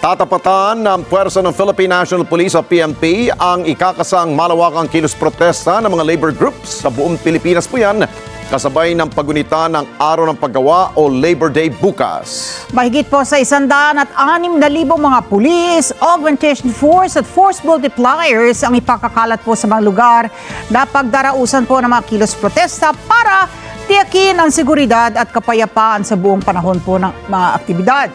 Tatapatan ng puwersa ng Philippine National Police o PNP ang ikakasang malawakang kilos protesta ng mga labor groups sa buong Pilipinas po yan, kasabay ng pagunita ng Araw ng Paggawa o Labor Day bukas. Mahigit po sa 106,000 mga pulis, augmentation force at force multipliers ang ipakakalat po sa mga lugar na pagdarausan po ng mga kilos protesta para tiyakin ang seguridad at kapayapaan sa buong panahon po ng mga aktibidad.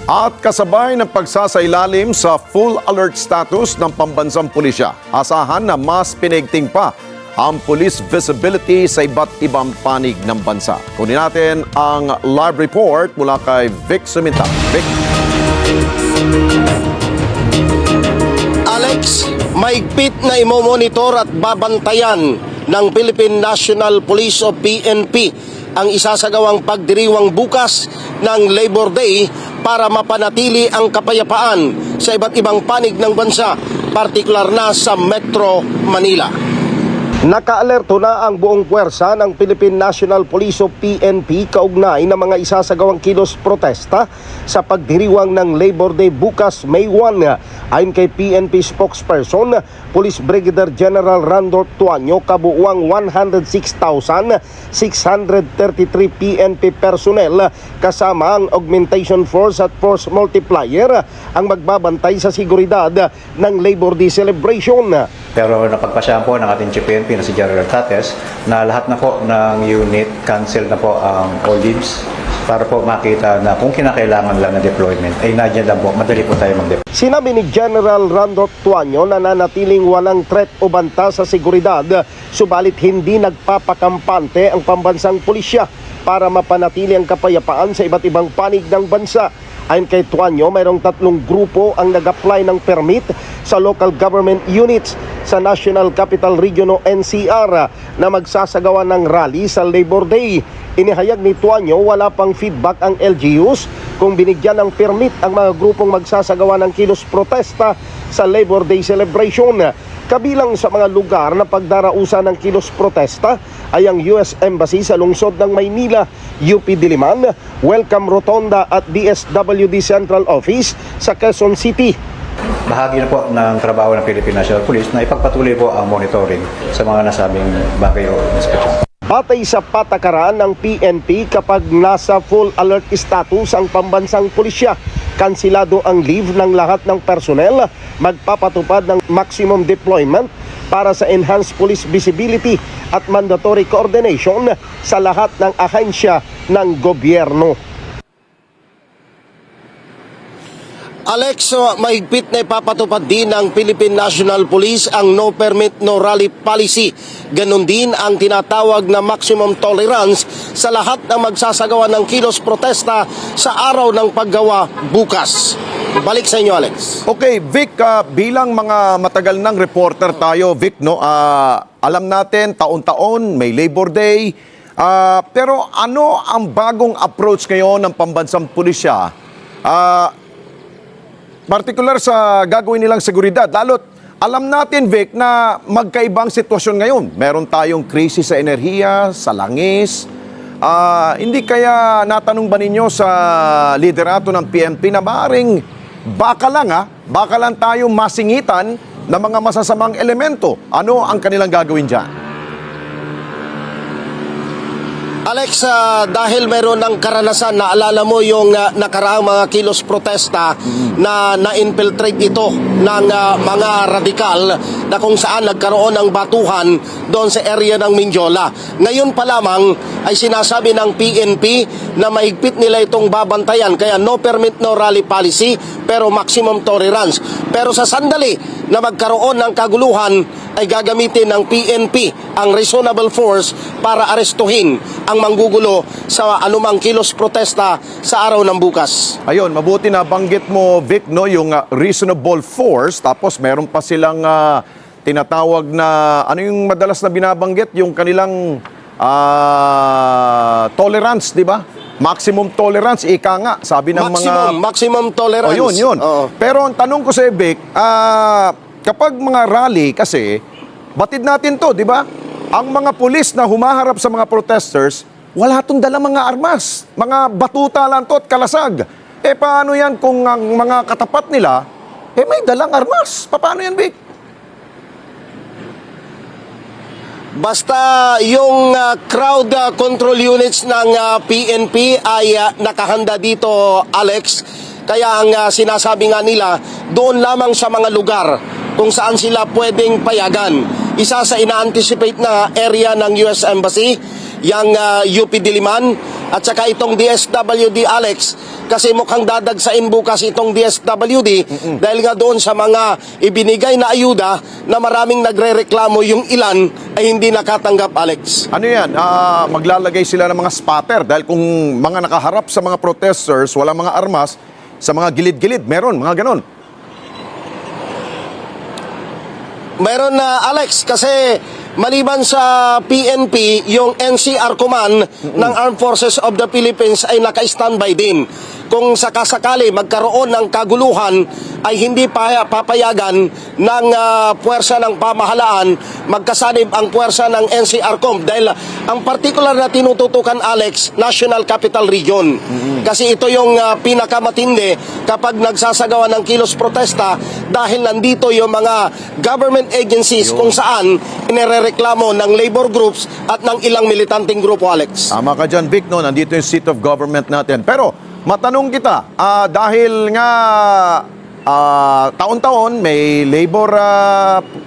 At kasabay ng pagsasailalim sa full alert status ng pambansang pulisya, asahan na mas pinigting pa ang police visibility sa iba't ibang panig ng bansa. Kunin natin ang live report mula kay Vic Suminta. Vic. Alex, maigpit na imomonitor at babantayan ng Philippine National Police o PNP ang isasagawang pagdiriwang bukas ng Labor Day para mapanatili ang kapayapaan sa iba't ibang panig ng bansa, partikular na sa Metro Manila. Nakaalerto na ang buong puwersa ng Philippine National Police o PNP kaugnay ng mga isasagawang kilos protesta sa pagdiriwang ng Labor Day bukas May 1. Ayon kay PNP spokesperson, Police Brigadier General Randolph Tuanyo, kabuuang 106,633 PNP personnel kasama ang augmentation force at force multiplier ang magbabantay sa seguridad ng Labor Day celebration. Pero napagpasyahan po ng ating Chief PNP na si General Tates na lahat na po ng unit cancel na po ang all leaves para po makita na kung kinakailangan lang na deployment ay nandiyan lang po, madali po tayo mag-deploy. Sinabi ni General Randolph Tuanyo na nanatiling walang threat o banta sa seguridad, subalit hindi nagpapakampante ang pambansang pulisya para mapanatili ang kapayapaan sa iba't ibang panig ng bansa. Ayon kay Tuanyo, mayroong 3 grupo ang nag-apply ng permit sa local government units sa National Capital Region o NCR na magsasagawa ng rally sa Labor Day. Inihayag ni Tuanyo, wala pang feedback ang LGUs kung binigyan ng permit ang mga grupong magsasagawa ng kilos protesta sa Labor Day celebration. Kabilang sa mga lugar na pagdarausan ng kilos protesta ay ang US Embassy sa lungsod ng Maynila, UP Diliman, Welcome Rotonda at DSWD Central Office sa Quezon City. Bahagi na po ng trabaho ng Philippine National Police na ipagpatuloy po ang monitoring sa mga nasabing bagay o inspection. Batay sa patakaran ng PNP, kapag nasa full alert status ang pambansang pulisya, kansilado ang leave ng lahat ng personnel, magpapatupad ng maximum deployment para sa enhanced police visibility at mandatory coordination sa lahat ng ahensya ng gobyerno. Alex, mahigpit na ipapatupad din ng Philippine National Police ang no permit, no rally policy. Ganon din ang tinatawag na maximum tolerance sa lahat ng magsasagawa ng kilos protesta sa Araw ng Paggawa bukas. Balik sa inyo, Alex. Okay, Vic, bilang mga matagal ng reporter tayo, Vic, no, alam natin, taon-taon may Labor Day. Pero ano ang bagong approach ngayon ng pambansang pulisya? Partikular sa gagawin nilang seguridad. Lalo't alam natin, Vic, na magkaibang sitwasyon ngayon. Meron tayong krisis sa enerhiya, sa langis. Hindi kaya natanong ba ninyo sa liderato ng PNP na maaaring baka lang tayo masingitan ng mga masasamang elemento? Ano ang kanilang gagawin dyan? Alex, dahil meron ng karanasan, naalala mo yung nakaraang mga kilos protesta na na-infiltrate ito ng mga radikal na kung saan nagkaroon ng batuhan doon sa area ng Mindiola. Ngayon pa lamang ay sinasabi ng PNP na mahigpit nila itong babantayan, kaya no permit, no rally policy, pero maximum tolerance. Pero sa sandali na magkaroon ng kaguluhan ay gagamitin ng PNP ang reasonable force para arestuhin ang manggugulo sa anumang kilos protesta sa araw ng bukas. Ayun, mabuti na banggit mo, Vic, no, yung reasonable force, tapos meron pa silang tinatawag na, ano yung madalas na binabanggit? Yung kanilang tolerance, di ba? Maximum tolerance, ika nga, sabi ng maximum tolerance. Oh, yun. Pero ang tanong ko sa Vic, kapag mga rally kasi, batid natin to, di ba? Ang mga pulis na humaharap sa mga protesters, wala itong dala mga armas. Mga batuta lang to at kalasag. paano yan kung ang mga katapat nila, may dalang armas? Paano yan, Vic? Basta yung crowd control units ng PNP ay nakahanda dito, Alex. Kaya ang sinasabi nga nila, doon lamang sa mga lugar kung saan sila pwedeng payagan. Isa sa ina-anticipate na area ng US Embassy, yung UP Diliman, at saka itong DSWD, Alex. Kasi mukhang dadagsain bukas itong DSWD dahil nga doon sa mga ibinigay na ayuda na maraming nagre-reklamo, yung ilan ay hindi nakatanggap, Alex. Ano yan? Maglalagay sila ng mga spotter dahil kung mga nakaharap sa mga protesters, walang mga armas, sa mga gilid-gilid, meron, mga ganon. Meron na, Alex, kasi maliban sa PNP, yung NCR Command ng Armed Forces of the Philippines ay naka-standby din. Kung sakasakali magkaroon ng kaguluhan, ay hindi papayagan ng puwersa ng pamahalaan magkasanib ang puwersa ng NCRCOM dahil ang particular na tinututukan, Alex, National Capital Region. Kasi ito yung pinakamatindi kapag nagsasagawa ng kilos protesta dahil nandito yung mga government agencies kung saan inirereklamo ng labor groups at ng ilang militanteng grupo, Alex. Tama ka dyan, Vic, no? Nandito yung seat of government natin. Pero, matanong kita, dahil nga taon-taon may labor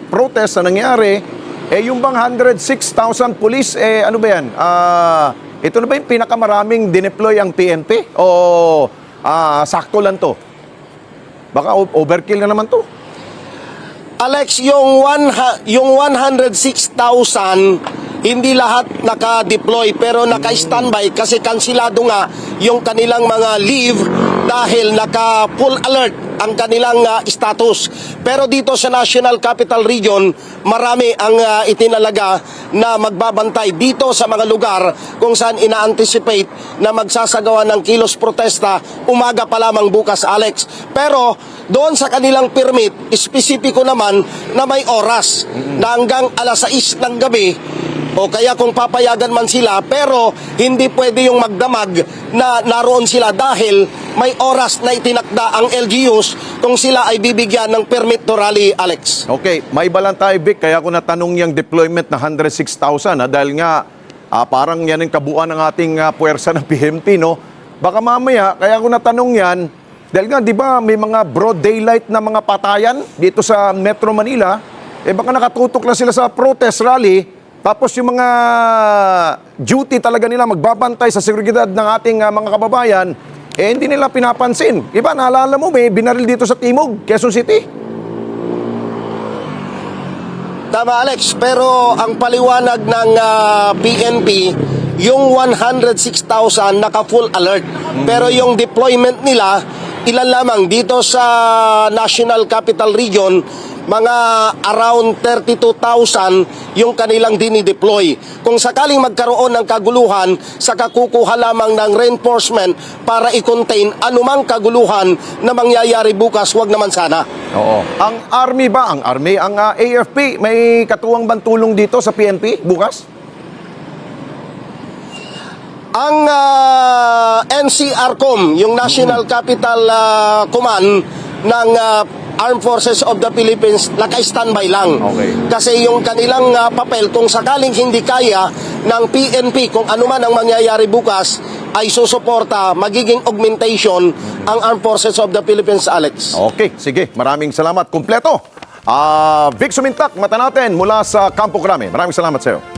protest na nangyari, yung bang 106,000 police, ano ba yan? Ito na ba yung pinakamaraming dineploy ang PNP? O sakto lang to? Baka overkill na naman to. Alex, yung 106,000 hindi lahat naka-deploy pero naka-standby kasi kansilado nga yung kanilang mga leave dahil naka-full alert ang kanilang status. Pero dito sa National Capital Region, marami ang itinalaga na magbabantay dito sa mga lugar kung saan ina-anticipate na magsasagawa ng kilos protesta umaga pa lamang bukas, Alex. Pero doon sa kanilang permit, espesipiko naman na may oras na hanggang alas 6 ng gabi o kaya kung papayagan man sila, pero hindi pwede yung magdamag na naroon sila dahil may oras na itinakda ang LGUs kung sila ay bibigyan ng permit to rally, Alex. Okay, may iba lang tayo, Vic, kaya ko natanong yung deployment na 106,000 dahil nga parang yan ang kabuuan ng ating puwersa ng PNP, no? Baka mamaya, kaya ko natanong yan, dahil nga, di ba, may mga broad daylight na mga patayan dito sa Metro Manila, baka nakatutok lang sila sa protest rally. Tapos yung mga duty talaga nila magbabantay sa seguridad ng ating mga kababayan, hindi nila pinapansin. Iba, naalala mo, may binaril dito sa Timog, Quezon City. Tama, Alex, pero ang paliwanag ng PNP, yung 106,000 naka-full alert. Pero yung deployment nila, ilan lamang dito sa National Capital Region, mga around 32,000 yung kanilang dinideploy. Kung sakaling magkaroon ng kaguluhan, saka kukuha lamang ng reinforcement para i-contain anumang kaguluhan na mangyayari bukas, wag naman sana. Oo. Ang Army ba? Ang Army, ang AFP, may katuwang bang tulong dito sa PNP bukas? Ang NCRCOM, yung National Capital Command ng Armed Forces of the Philippines, naka-standby lang. Okay. Kasi yung kanilang papel, kung sakaling hindi kaya ng PNP, kung ano man ang mangyayari bukas, ay susuporta, magiging augmentation ang Armed Forces of the Philippines, Alex. Okay, sige. Maraming salamat. Kumpleto. Vic Sumintak, mata natin mula sa Campo Crame. Maraming salamat sa iyo.